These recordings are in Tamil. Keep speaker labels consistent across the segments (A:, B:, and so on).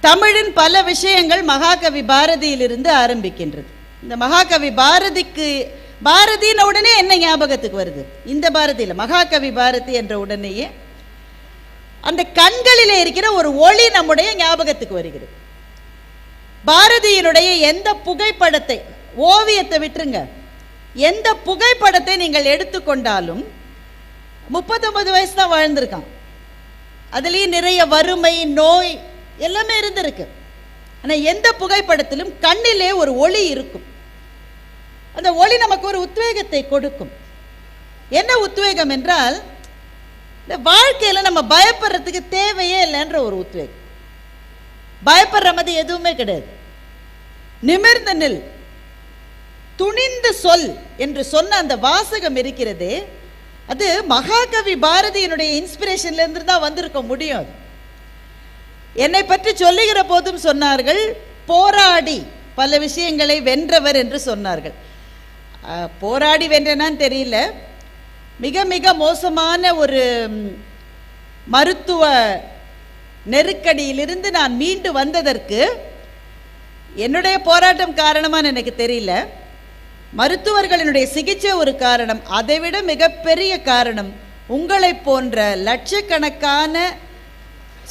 A: தமிழின் பல விஷயங்கள் மகாகவி பாரதியிலிருந்து ஆரம்பிக்கின்றது. இந்த மகாகவி பாரதின உடனே என்ன ஞாபகத்துக்கு வருது? இந்த பாரதியில் மகாகவி பாரதி என்ற உடனேயே அந்த கண்களிலே இருக்கிற ஒரு ஒளி நம்முடைய ஞாபகத்துக்கு வருகிறது. பாரதியினுடைய எந்த புகைப்படத்தை, ஓவியத்தை விட்டுருங்க, எந்த புகைப்படத்தை நீங்கள் எடுத்துக்கொண்டாலும் 39 வயசு தான் வாழ்ந்திருக்கான். அதுலேயும் நிறைய வறுமை, நோய் எல்லாமே இருந்திருக்கு. ஆனால் எந்த புகைப்படத்திலும் கண்ணிலே ஒரு ஒளி இருக்கும். அந்த ஒளி நமக்கு ஒரு உத்வேகத்தை கொடுக்கும். என்ன உத்வேகம் என்றால், இந்த வாழ்க்கையில் நம்ம பயப்படுறதுக்கு தேவையே இல்லைன்ற ஒரு உத்வேகம். பயப்படுற மாதிரி எதுவுமே கிடையாது. நிமிர்ந்து நில், துணிந்து சொல் என்று சொன்ன அந்த வாசகம் இருக்கிறதே, அது மகாகவி பாரதியினுடைய இன்ஸ்பிரேஷன்ல இருந்து தான் வந்திருக்க முடியும். என்னை பற்றி சொல்லுகிற போதும் சொன்னார்கள், போராடி பல விஷயங்களை வென்றவர் என்று சொன்னார்கள். போராடி வென்றனான்னு தெரியல, மிக மிக மோசமான ஒரு மருத்துவ நெருக்கடியிலிருந்து நான் மீண்டு வந்ததற்கு என்னுடைய போராட்டம் காரணமான்னு எனக்கு தெரியல. மருத்துவர்களினுடைய சிகிச்சை ஒரு காரணம். அதைவிட மிகப்பெரிய காரணம் உங்களை போன்ற லட்சக்கணக்கான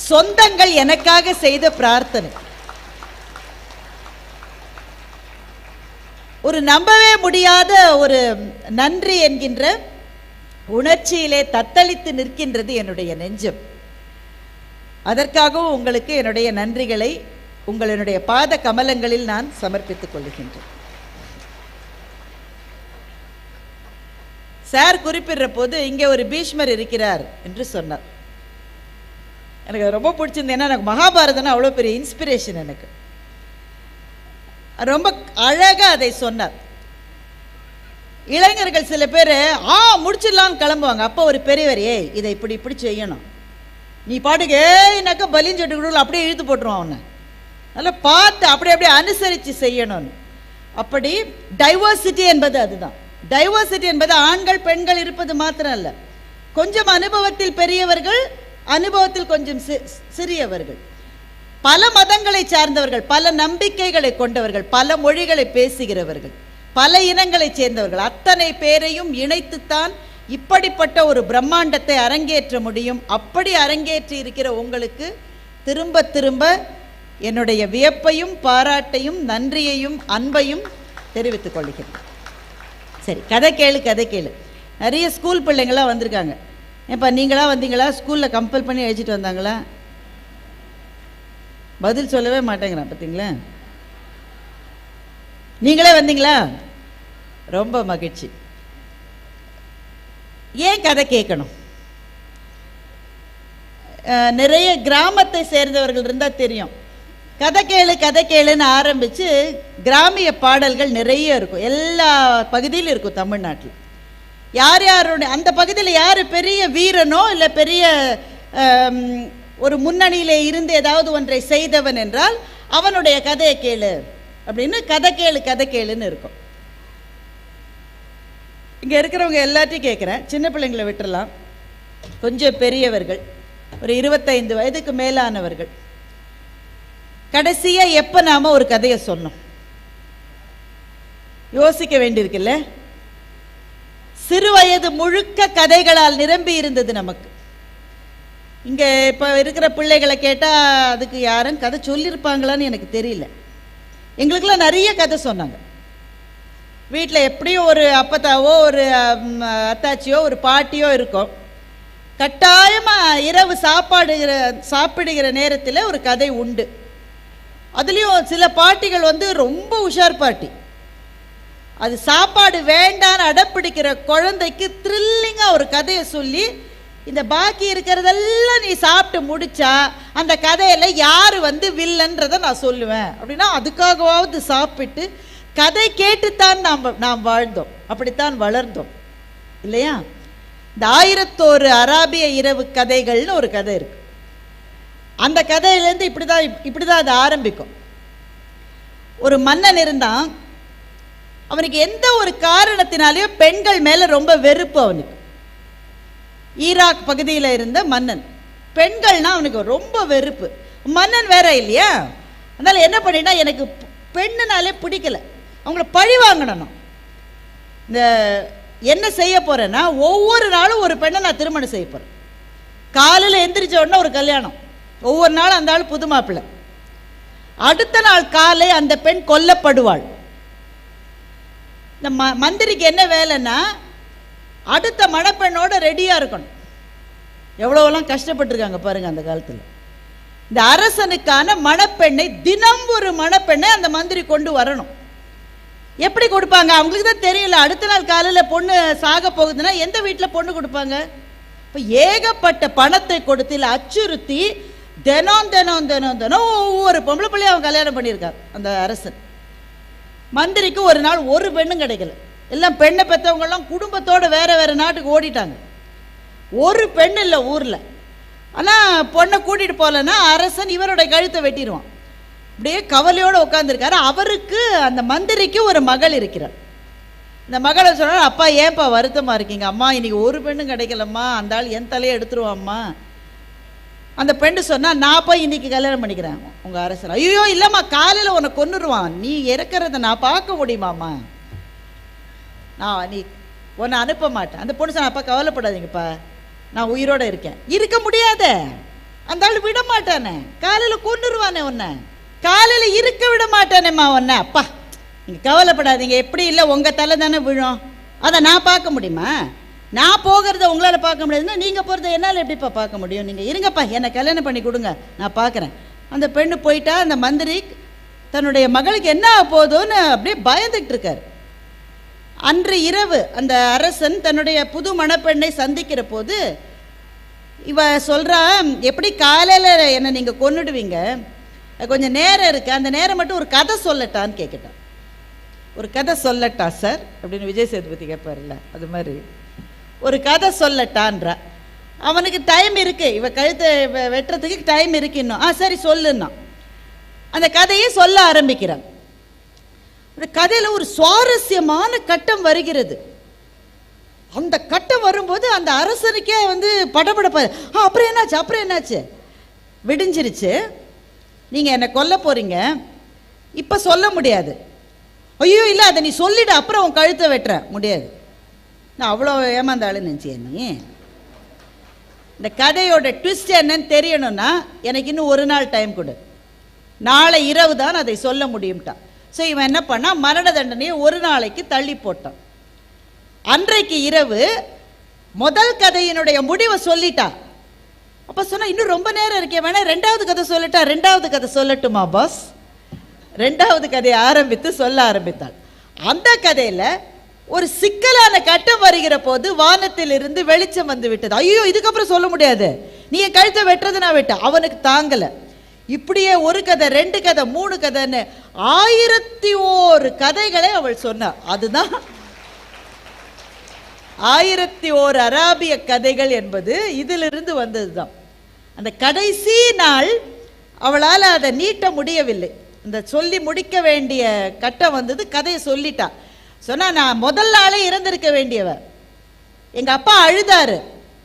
A: சொந்தங்கள் எனக்காக செய்த பிரார்த்தனை. ஒரு நம்பவே முடியாத ஒரு நன்றி என்கின்ற உணர்ச்சியிலே தத்தளித்து நிற்கின்றது என்னுடைய நெஞ்சம். அதற்காகவும் உங்களுக்கு என்னுடைய நன்றிகளை உங்களுடைய பாத கமலங்களில் நான் சமர்ப்பித்துக் கொள்கின்றேன். சார் குறிப்பிடுற போது இங்கே ஒரு பீஷ்மர் இருக்கிறார் என்று சொன்னார். எனக்கு ரொம்ப பிடிச்சிருந்தது. ஏன்னா எனக்கு மகாபாரதம்னா அவ்வளோ பெரிய இன்ஸ்பிரேஷன். எனக்கு ரொம்ப அழகாக அதை சொன்னார். இளைஞர்கள் சில பேர் முடிச்சிடலான்னு கிளம்புவாங்க. அப்போ ஒரு பெரியவர், இதை இப்படி இப்படி செய்யணும், நீ பாட்டுக்கு ஏன்னாக்கா பலின்னு சொல்லிட்டு அப்படியே இழுத்து போட்டுருவான் அவனை, நல்லா பார்த்து அப்படியே அனுசரித்து செய்யணும்னு. அப்படி டைவர்சிட்டி என்பது அதுதான். டைவர்சிட்டி என்பது ஆண்கள் பெண்கள் இருப்பது மாத்திரம் அல்ல, கொஞ்சம் அனுபவத்தில் பெரியவர்கள், அனுபவத்தில் கொஞ்சம் சிறியவர்கள், பல மதங்களை சார்ந்தவர்கள், பல நம்பிக்கைகளை கொண்டவர்கள், பல மொழிகளை பேசுகிறவர்கள், பல இனங்களை சேர்ந்தவர்கள், அத்தனை பேரையும் இணைத்துத்தான் இப்படிப்பட்ட ஒரு பிரம்மாண்டத்தை அரங்கேற்ற முடியும். அப்படி அரங்கேற்றி இருக்கிற உங்களுக்கு திரும்ப திரும்ப என்னுடைய வியப்பையும் பாராட்டையும் நன்றியையும் அன்பையும் தெரிவித்துக் கொள்கிறேன். சரி, கதை கேளு. நிறைய ஸ்கூல் பிள்ளைங்களாம் வந்திருக்காங்க. ஏப்பா நீங்களா வந்தீங்களா? ஸ்கூலில் கம்பல் பண்ணி அழைச்சிட்டு வந்தாங்களா? பதில் சொல்லவே மாட்டேங்கிறான் பார்த்தீங்களா? நீங்களே வந்தீங்களா? ரொம்ப மகிழ்ச்சி. ஏன் கதை கேட்கணும்? நிறைய கிராமத்தை சேர்ந்தவர்கள் இருந்தால் தெரியும். கதை கேளுன்னு ஆரம்பித்து கிராமிய பாடல்கள் நிறைய இருக்கும். எல்லா பகுதியிலும் இருக்கும் தமிழ்நாட்டில். யாருடைய அந்த பகுதியில் யார் பெரிய வீரனோ இல்லை பெரிய ஒரு முன்னணியிலே இருந்து ஏதாவது ஒன்றை செய்தவன் என்றால் அவனுடைய கதையை கேளு அப்படின்னு கதை கேளுன்னு இருக்கும். இங்கே இருக்கிறவங்க எல்லாத்தையும் கேட்குறேன். சின்ன பிள்ளைங்களை விட்டுறலாம், கொஞ்சம் பெரியவர்கள், ஒரு 25 வயதுக்கு மேலானவர்கள். கடைசியாக எப்போ நாம் ஒரு கதையை சொன்னோம்? யோசிக்க வேண்டியிருக்குல்ல. சிறு வயது முழுக்க கதைகளால் நிரம்பி இருந்தது நமக்கு. இங்கே இப்போ இருக்கிற பிள்ளைகளை கேட்டால் அதுக்கு யாரும் கதை சொல்லியிருப்பாங்களான்னு எனக்கு தெரியல. எங்களுக்கெல்லாம் நிறைய கதை சொன்னாங்க. வீட்டில் எப்படியும் ஒரு அப்பத்தாவோ ஒரு அத்தாச்சியோ ஒரு பாட்டியோ இருக்கும். கட்டாயமாக இரவு சாப்பிடுகிற நேரத்தில் ஒரு கதை உண்டு. அதுலேயும் சில பாட்டிகள் ரொம்ப உஷார் பாட்டி. அது சாப்பாடு வேண்டான்னு அடப்பிடிக்கிற குழந்தைக்கு த்ரில்லிங்காக ஒரு கதையை சொல்லி, இந்த பாக்கி இருக்கிறதெல்லாம் நீ சாப்பிட்டு முடிச்சா அந்த கதையில் யார் வில்லன்றதை நான் சொல்லுவேன் அப்படின்னா அதுக்காகவாவது சாப்பிட்டு கதை கேட்டுத்தான் நாம் வாழ்ந்தோம். அப்படித்தான் வளர்ந்தோம் இல்லையா? இந்த 1001 அராபிய இரவு கதைகள்னு ஒரு கதை இருக்கு. அந்த கதையிலேருந்து இப்படிதான் அது ஆரம்பிக்கும். ஒரு மன்னன் இருந்தான். அவனுக்கு எந்த ஒரு காரணத்தினாலேயோ பெண்கள் மேலே ரொம்ப வெறுப்பு. அவனுக்கு ஈராக் பகுதியில் இருந்த மன்னன், பெண்கள்னா அவனுக்கு ரொம்ப வெறுப்பு. மன்னன் வேற இல்லையா. அதனால் என்ன பண்ணிட்டா, எனக்கு பெண்ணுனாலே பிடிக்கல, அவங்கள பழி வாங்கணும். இந்த என்ன செய்ய போகிறேன்னா, ஒவ்வொரு நாளும் ஒரு பெண்ணை நான் திருமணம் செய்ய போகிறேன். காலையில் எந்திரிச்ச உடனே ஒரு கல்யாணம், ஒவ்வொரு நாளும் அந்த ஆள் புது மாப்பிள்ளை. அடுத்த நாள் காலை அந்த பெண் கொல்லப்படுவாள். இந்த மந்திரிக்கு என்ன வேலைன்னா, அடுத்த மணப்பெண்ணோட ரெடியாக இருக்கணும். எவ்வளோலாம் கஷ்டப்பட்டுருக்காங்க பாருங்கள் அந்த காலத்தில். இந்த அரசனுக்கான மணப்பெண்ணை, தினம் ஒரு மணப்பெண்ணை அந்த மந்திரி கொண்டு வரணும். எப்படி கொடுப்பாங்க அவங்களுக்கு தான் தெரியல. அடுத்த நாள் காலையில் பொண்ணு சாக போகுதுன்னா எந்த வீட்டில் பொண்ணு கொடுப்பாங்க? இப்போ ஏகப்பட்ட பணத்தை கொடுத்து இல்லை அச்சுறுத்தி தினம் தினம் தினம் தினம் ஒவ்வொரு பொம்பளை பிள்ளையும் அவன் கல்யாணம் பண்ணியிருக்கார் அந்த அரசன். மந்திரிக்கு ஒரு நாள் ஒரு பெண்ணும் கிடைக்கல. எல்லாம் பெண்ணை பெற்றவங்கெல்லாம் குடும்பத்தோடு வேற வேற நாட்டுக்கு ஓடிட்டாங்க. ஒரு பெண் இல்லை ஊரில். ஆனால் பொண்ணை கூட்டிகிட்டு போகலன்னா அரசன் இவருடைய கழுத்தை வெட்டிடுவான். அப்படியே கவலையோடு உட்காந்துருக்காரு. அவருக்கு, அந்த மந்திரிக்கு ஒரு மகள் இருக்கிறார். இந்த மகளை சொன்னார், அப்பா ஏன்ப்பா வருத்தமாக இருக்கீங்க? அம்மா இன்னைக்கு ஒரு பெண்ணும் கிடைக்கலம்மா, அந்த ஆள் என் தலையை எடுத்துருவாம்மா. அந்த பெண்ணு சொன்னால், நான் போய் இன்னைக்கு கல்யாணம் பண்ணிக்கிறேன் உங்கள் அரசர். ஐயோ இல்லைம்மா, காலையில் உன்னை கொன்னுருவான், நீ இறக்கிறத நான் பார்க்க முடியுமாம்மா, நீ உன்னை அனுப்ப மாட்டேன். அந்த பொண்ணு சொன்ன, அப்பா கவலைப்படாதீங்கப்பா, நான் உயிரோடு இருக்கேன். இருக்க முடியாத, அந்த ஆள் விட மாட்டானே, காலையில் கொன்னுருவானே உன்னை, காலையில் இருக்க விட மாட்டானேம்மா உன்னை. அப்பா நீங்கள் கவலைப்படாதீங்க, எப்படி இல்லை உங்கள் தலை தானே விழும், அதை நான் பார்க்க முடியுமா? நான் போகிறத உங்களால் பார்க்க முடியாதுன்னா நீங்கள் போகிறத என்னால் எப்படிப்பா பார்க்க முடியும்? நீங்கள் இருங்கப்பா, என்னை கல்யாணம் பண்ணி கொடுங்க, நான் பார்க்குறேன். அந்த பெண்ணு போயிட்டா. அந்த மந்திரி தன்னுடைய மகளுக்கு என்ன போதும்னு அப்படியே பயந்துக்கிட்டு இருக்கார். அன்று இரவு அந்த அரசன் தன்னுடைய புது மணப்பெண்ணை சந்திக்கிற போது இவ சொல்கிறா, எப்படி காலையில் என்னை நீங்கள் கொன்னுடுவீங்க, கொஞ்சம் நேரம் இருக்குது, அந்த நேரம் மட்டும் ஒரு கதை சொல்லட்டான்னு கேட்கட்டான். ஒரு கதை சொல்லட்டா சார் அப்படின்னு விஜய் சேதுபதி கேட்பார்ல, அது மாதிரி ஒரு கதை சொல்லட்டான்றா. அவனுக்கு டைம் இருக்குது, இவ கழுத்தை வெட்டுறதுக்கு டைம் இருக்கு இன்னும். சரி சொல்லுன்னா அந்த கதையை சொல்ல ஆரம்பிக்கிறான். அந்த கதையில் ஒரு சுவாரஸ்யமான கட்டம் வருகிறது. அந்த கட்டம் வரும்போது அந்த அரசனுக்கே படபடப்ப. அப்புறம் என்னாச்சு, விடிஞ்சிருச்சு, நீங்கள் என்னை கொல்ல போகிறீங்க, இப்போ சொல்ல முடியாது. ஐயோ இல்லை, அதை நீ சொல்லிவிடு, அப்புறம் உன் கழுத்தை வெட்டுற முடியாது. நான் அவ்வளோ ஏமாந்தாலும் நினச்சியா நீ? இந்த கதையோட ட்விஸ்ட் என்னன்னு தெரியணும்னா எனக்கு இன்னும் ஒரு நாள் டைம் கொடு, நாளை இரவு தான் அதை சொல்ல முடியும்ட்டான். ஸோ இவன் என்ன பண்ணான், மரண தண்டனையை ஒரு நாளைக்கு தள்ளி போட்டான். அன்றைக்கு இரவு முதல் கதையினுடைய முடிவை சொல்லிட்டான். அப்போ சொன்னால் இன்னும் ரொம்ப நேரம் இருக்கே, வேணா ரெண்டாவது கதை சொல்லிட்டா. ரெண்டாவது கதை சொல்லட்டுமா பாஸ்? ரெண்டாவது கதையை ஆரம்பித்து சொல்ல ஆரம்பித்தாள். அந்த கதையில் ஒரு சிக்கலான கட்டம் வருகிற போது வானத்தில் இருந்து வெளிச்சம் வந்து விட்டது. ஐயோ இதுக்கப்புறம் சொல்ல முடியாது, நீ என் கழுத்தை வெட்டுறது நான் வெட்ட. அவனுக்கு தாங்கலை. இப்படியே ஒரு கதை, ரெண்டு கதை, மூணு கதைன்னு 1001 கதைகளை அவள் சொன்னார். அதுதான் 1001 அராபிய கதைகள் என்பது இதிலிருந்து வந்தது தான். அந்த கடைசி நாள் அவளால் அதை நீட்ட முடியவில்லை. இந்த சொல்லி முடிக்க வேண்டிய கட்டம் வந்தது. கதையை சொல்லிட்டா. சொன்னா, நான் முதல் நாளே இறந்திருக்க வேண்டியவ, எங்க அப்பா அழுதாரு,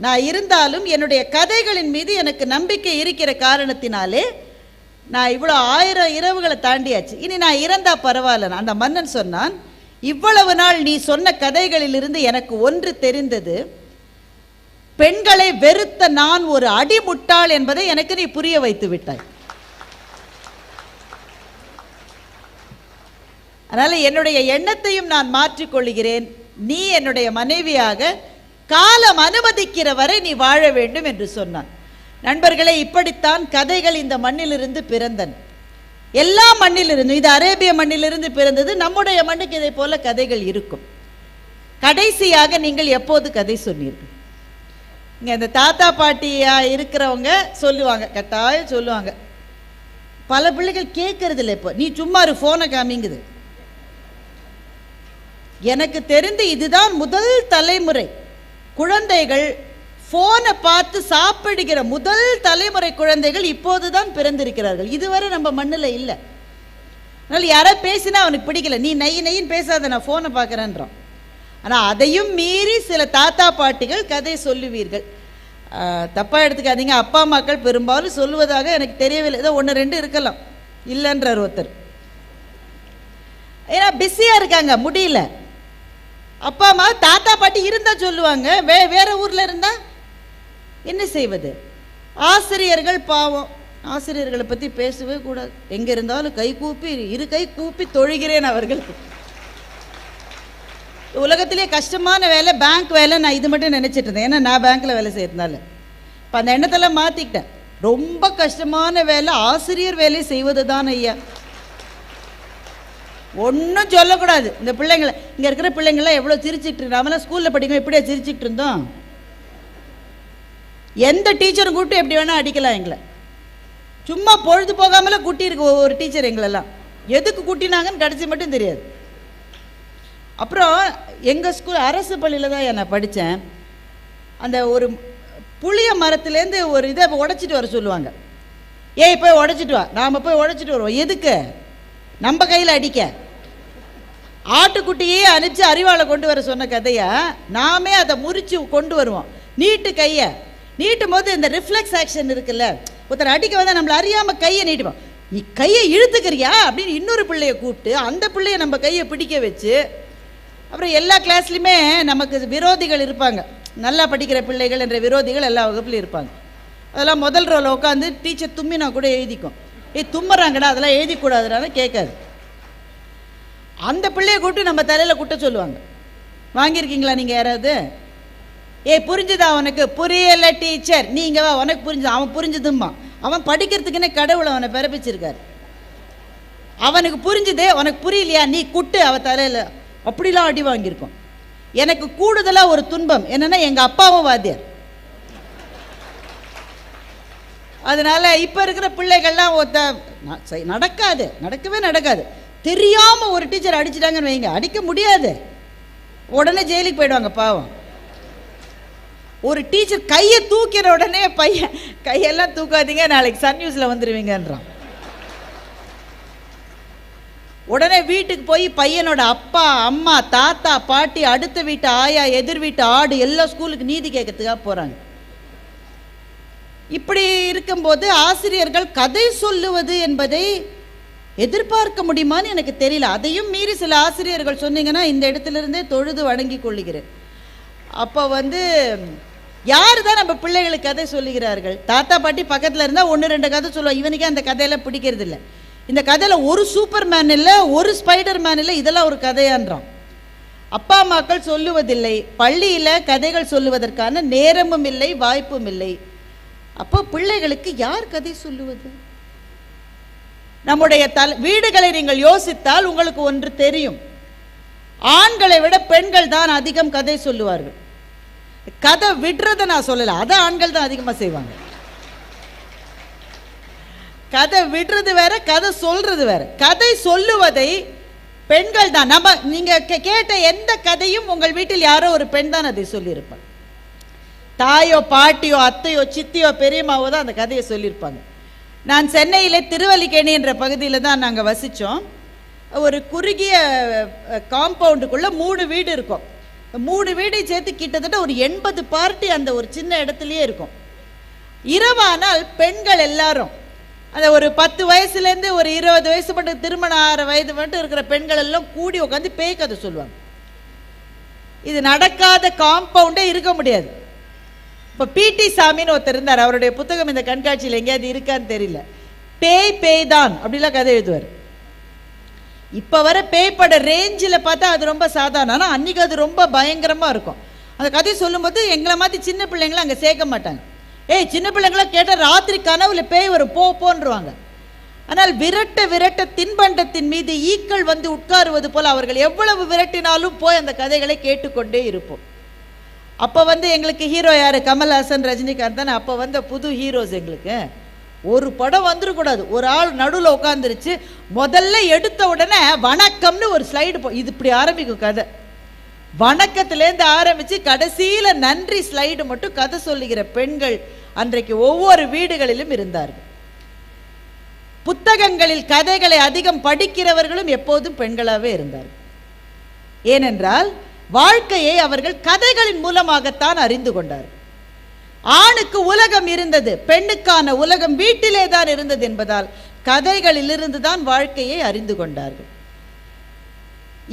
A: நான் இருந்தாலும் என்னுடைய கதைகளின் மீது எனக்கு நம்பிக்கை இருக்கிற காரணத்தினாலே நான் இவ்வளோ 1000 இரவுகளை தாண்டியாச்சு, இனி நான் இறந்தா பரவாயில்ல. அந்த மன்னன் சொன்னான், இவ்வளவு நாள் நீ சொன்ன கதைகளிலிருந்து எனக்கு ஒன்று தெரிந்தது, பெண்களை வெறுத்த நான் ஒரு அடிமுட்டாள் என்பதை எனக்கு நீ புரிய வைத்து விட்டாய். அதனால என்னுடைய எண்ணத்தையும் நான் மாற்றிக்கொள்கிறேன், நீ என்னுடைய மனைவியாக காலம் அனுமதிக்கிற வரை நீ வாழ வேண்டும் என்று சொன்னான். நண்பர்களே, இப்படித்தான் கதைகள் இந்த மண்ணிலிருந்து பிறந்தன. எல்லா மண்ணிலிருந்து, இது அரேபிய மண்ணிலிருந்து பிறந்தது. நம்முடைய மண்ணுக்கு இதை போல கதைகள் இருக்கும். கடைசியாக நீங்கள் எப்போது கதை சொன்னீர்கள்? இங்கே இந்த தாத்தா பாட்டியா இருக்கிறவங்க சொல்லுவாங்க, கட்டாயம் சொல்லுவாங்க. பல பிள்ளைகள் கேட்கறது இல்லை. இப்போ நீ சும்மா ஒரு ஃபோனை காமிங்குது. எனக்கு தெரிந்து இதுதான் முதல் தலைமுறை குழந்தைகள் ஃபோனை பார்த்து சாப்பிடுகிற முதல் தலைமுறை குழந்தைகள் இப்போதுதான் பிறந்திருக்கிறார்கள். இதுவரை நம்ம மண்ணில் இல்லை. அதனால் யாராவது பேசினா அவனுக்கு பிடிக்கல, நீ நையின்னு பேசாத, நான் ஃபோனை பார்க்குறேன்றான். ஆனால் அதையும் மீறி சில தாத்தா பாட்டிகள் கதை சொல்லுவீர்கள். தப்பாக எடுத்துக்காதீங்க, அப்பா அம்மாக்கள் பெரும்பாலும் சொல்லுவதாக எனக்கு தெரியவில்லை. ஏதோ 1-2 இருக்கலாம், இல்லைன்றார் ஒருத்தர். ஏன்னா பிஸியாக இருக்காங்க, முடியல. அப்பா அம்மா தாத்தா பாட்டி இருந்தால் சொல்லுவாங்க, வேற ஊரில் இருந்தால் என்ன செய்வது? ஆசிரியர்கள் பாவம், ஆசிரியர்களை பற்றி பேசவே கூடாது. எங்கே இருந்தாலும் கை கூப்பி, இரு கை கூப்பி தொழுகிறேன் அவர்களுக்கு. உலகத்திலே கஷ்டமான வேலை பேங்க் வேலை. நான் இது மட்டும் நினச்சிட்டு இருந்தேன், ஏன்னா நான் பேங்க்கில் வேலை செய்யறதுனால. இப்போ அந்த எண்ணத்தெல்லாம் மாற்றிக்கிட்டேன். ரொம்ப கஷ்டமான வேலை ஆசிரியர் வேலை செய்வது தான் ஐயா. ஒன்றும் சொல்லக்கூடாது. இந்த பிள்ளைங்களை, இங்கே இருக்கிற பிள்ளைங்களாம் எவ்வளோ சிரிச்சிட்டு இருக்கு. நாமெல்லாம் ஸ்கூலில் படிக்கும் எப்படியா சிரிச்சிட்டு இருந்தோம். எந்த டீச்சரும் கூப்பிட்டு எப்படி வேணால் அடிக்கலாம் எங்களை. சும்மா பொழுது போகாமல கூட்டியிருக்கு ஒரு டீச்சர் எங்களெல்லாம். எதுக்கு கூட்டினாங்கன்னு கடைசி மட்டும் தெரியாது. அப்புறம் எங்கள் ஸ்கூல் அரசு பள்ளியில் தான் நான் படித்தேன். அந்த ஒரு புளிய மரத்துலேருந்து ஒரு இதை உடைச்சிட்டு வர சொல்லுவாங்க. ஏய் போய் உடைச்சிட்டு வா. நாம் போய் உடைச்சிட்டு வருவோம். எதுக்கு? நம்ம கையில் அடிக்க. ஆட்டுக்குட்டியே அனுப்பிச்சு அறிவாளை கொண்டு வர சொன்ன கதையா நாமே அதை முறித்து கொண்டு வருவோம். நீட்டு கையை நீட்டும் போது இந்த ரிஃப்ளெக்ஸ் ஆக்ஷன் இருக்குல்ல, ஒருத்தர் அடிக்க வந்தால் நம்மளை அறியாமல் கையை நீட்டுவோம். நீ கையை இழுத்துக்கிறியா அப்படின்னு இன்னொரு பிள்ளையை கூப்பிட்டு அந்த பிள்ளையை நம்ம கையை பிடிக்க வச்சு, அப்புறம் எல்லா கிளாஸ்லையுமே நமக்கு விரோதிகள் இருப்பாங்க. நல்லா படிக்கிற பிள்ளைகள் என்ற விரோதிகள் எல்லா வகுப்புலையும் இருப்பாங்க. அதெல்லாம் முதல் ரோவில் உட்காந்து டீச்சர் தும்மினா கூட எழுதிக்கும். தும்முறாங்கடா அதெல்லாம் எழுதிக்கூடாதுனால கேட்காது. அந்த பிள்ளையை கூப்பிட்டு நம்ம தலையில் குட்ட சொல்லுவாங்க. வாங்கியிருக்கீங்களா நீங்கள் யாராவது? புரிஞ்சுதா உனக்கு? புரியலை டீச்சர், நீங்கள் வா உனக்கு புரிஞ்சுது. அவன் புரிஞ்சுதும்மா. அவன் படிக்கிறதுக்குன்னே கடவுளை அவனை பிறப்பிச்சிருக்காரு. அவனுக்கு புரிஞ்சுது, உனக்கு புரியலையா நீ குட்டு அவ தலையில். அப்படிலாம் அடி வாங்கியிருக்கோம். எனக்கு கூடுதலாக ஒரு துன்பம் என்னென்னா எங்கள் அப்பாவும் வாத்தியார். அதனால் இப்போ இருக்கிற பிள்ளைகள்லாம் நடக்காது, நடக்கவே நடக்காது. தெரியாமல் ஒரு டீச்சர் அடிச்சிட்டாங்கன்னு வைங்க, அடிக்க முடியாது, உடனே ஜெயிலுக்கு போயிடுவாங்க பாவம். ஒரு டீச்சர் கையை தூக்கிற உடனே பையன் கையெல்லாம் தூக்காதீங்க நாளைக்கு சன் நியூஸில் வந்துடுவீங்கன்றான். உடனே வீட்டுக்கு போய் பையனோட அப்பா அம்மா தாத்தா பாட்டி அடுத்த வீட்டு ஆயா எதிர் வீட்டு ஆடு எல்லா ஸ்கூலுக்கு நீதி கேட்கறதுக்காக போகிறாங்க. இப்படி இருக்கும்போது ஆசிரியர்கள் கதை சொல்லுவது என்பதை எதிர்பார்க்க முடியுமான்னு எனக்கு தெரியல. அதையும் மீறி சில ஆசிரியர்கள் சொன்னீங்கன்னா இந்த இடத்துல இருந்தே தொழுது வணங்கி கொள்ளுகிறேன். அப்போ யார் தான் நம்ம பிள்ளைகளுக்கு கதை சொல்லுகிறார்கள்? தாத்தா பாட்டி பக்கத்தில் இருந்தால் 1-2 கதை சொல்லுவோம். இவனுக்கே அந்த கதையெல்லாம் பிடிக்கிறது இல்லை. இந்த கதையில் ஒரு சூப்பர் மேன் இல்லை, ஒரு ஸ்பைடர் மேன் இல்லை, இதெல்லாம் ஒரு கதையான்றான். அப்பா அம்மாக்கள் சொல்லுவதில்லை. பள்ளியில் கதைகள் சொல்லுவதற்கான நேரமும் இல்லை, வாய்ப்பும் இல்லை. அப்போ பிள்ளைகளுக்கு யார் கதை சொல்லுவது? நம்முடைய வீடுகளை நீங்கள் யோசித்தால் உங்களுக்கு ஒன்று தெரியும். ஆண்களை விட பெண்கள் தான் அதிகம் கதை சொல்லுவார்கள். கதை விடுறதை நான் சொல்லல, அதை ஆண்கள் தான் அதிகமாக செய்வாங்க. கதை விடுறது வேற, கதை சொல்றது வேற. கதை சொல்லுவதை பெண்கள் தான். நீங்க கேட்ட எந்த கதையும் உங்கள் வீட்டில் யாரோ ஒரு பெண் தான் அதை சொல்லியிருப்பாங்க. தாயோ பாட்டியோ அத்தையோ சித்தியோ பெரியம்மாவோ தான் அந்த கதையை சொல்லியிருப்பாங்க. நான் சென்னையில் திருவல்லிக்கேணி என்ற பகுதியில் தான் நாங்கள் வசித்தோம். ஒரு குறுகிய காம்பவுண்டுக்குள்ளே 3 வீடு இருக்கும். 3 வீடை சேர்த்து கிட்டத்தட்ட ஒரு 80 பார்ட்டி அந்த ஒரு சின்ன இடத்துலையே இருக்கும். இரவானால் பெண்கள் எல்லாரும் அந்த ஒரு 10 வயசுலேருந்து ஒரு 20 வயசு மட்டும் திருமணம் 6 வயது மட்டும் இருக்கிற பெண்கள் எல்லாம் கூடி உட்காந்து பேய் கதை சொல்லுவாங்க. இது நடக்காத காம்பவுண்டே இருக்க முடியாது. இப்போ பிடி சாமின்னு ஒருத்தர் இருந்தார். அவருடைய புத்தகம் இந்த கண்காட்சியில் எங்கேயாவது இருக்கான்னு தெரியல. பேய் தான் அப்படிலாம் கதை எழுதுவார். இப்போ வர பேய் பட ரேஞ்சில் பார்த்தா அது ரொம்ப சாதாரணம். ஆனால் அன்றைக்கி அது ரொம்ப பயங்கரமாக இருக்கும். அந்த கதையை சொல்லும்போது எங்களை மாதிரி சின்ன பிள்ளைங்களாம் அங்கே சேர்க்க மாட்டாங்க. சின்ன பிள்ளைங்களாம் கேட்டால் ராத்திரி கனவுல பேய் வரும் போன்றுவாங்க. ஆனால் விரட்ட விரட்ட தின்பண்டத்தின் மீது ஈக்கள் வந்து உட்காருவது போல் அவர்கள் எவ்வளவு விரட்டினாலும் போய் அந்த கதைகளை கேட்டுக்கொண்டே இருப்போம். அப்போ எங்களுக்கு ஹீரோ யார்? கமல்ஹாசன், ரஜினிகாந்த் தானே அப்போ புது ஹீரோஸ். எங்களுக்கு ஒரு படம் வந்துடக்கூடாது. ஒரு ஆள் நடுவில் உட்காந்துருச்சு, முதல்ல எடுத்த உடனே வணக்கம்னு ஒரு ஸ்லைடு இது இப்படி ஆரம்பிக்கும் கதை. வணக்கத்திலேருந்து ஆரம்பித்து கடைசியில் நன்றி ஸ்லைடு மட்டும் கதை சொல்லுகிற பெண்கள் அன்றைக்கு ஒவ்வொரு வீடுகளிலும் இருந்தார்கள். புத்தகங்களில் கதைகளை அதிகம் படிக்கிறவர்களும் எப்போதும் பெண்களாகவே இருந்தார்கள். ஏனென்றால் வாழ்க்கையை அவர்கள் கதைகளின் மூலமாகத்தான் அறிந்து கொண்டார்கள். ஆணுக்கு உலகம் இருந்தது, பெண்ணுக்கான உலகம் வீட்டிலே தான் இருந்தது என்பதால் கதைகளிலிருந்து தான் வாழ்க்கையை அறிந்து கொண்டார்கள்.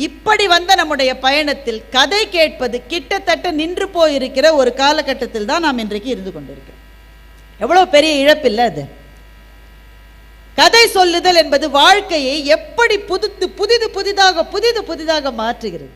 A: இப்படி வந்த நம்முடைய பயணத்தில் கதை கேட்பது கிட்டத்தட்ட நின்று போயிருக்கிற ஒரு காலகட்டத்தில் தான் நாம் இன்றைக்கு இருந்து கொண்டிருக்கிறோம். எவ்வளவு பெரிய இழப்பில்லை அது. கதை சொல்லுதல் என்பது வாழ்க்கையை எப்படி புதிதாக மாற்றுகிறது.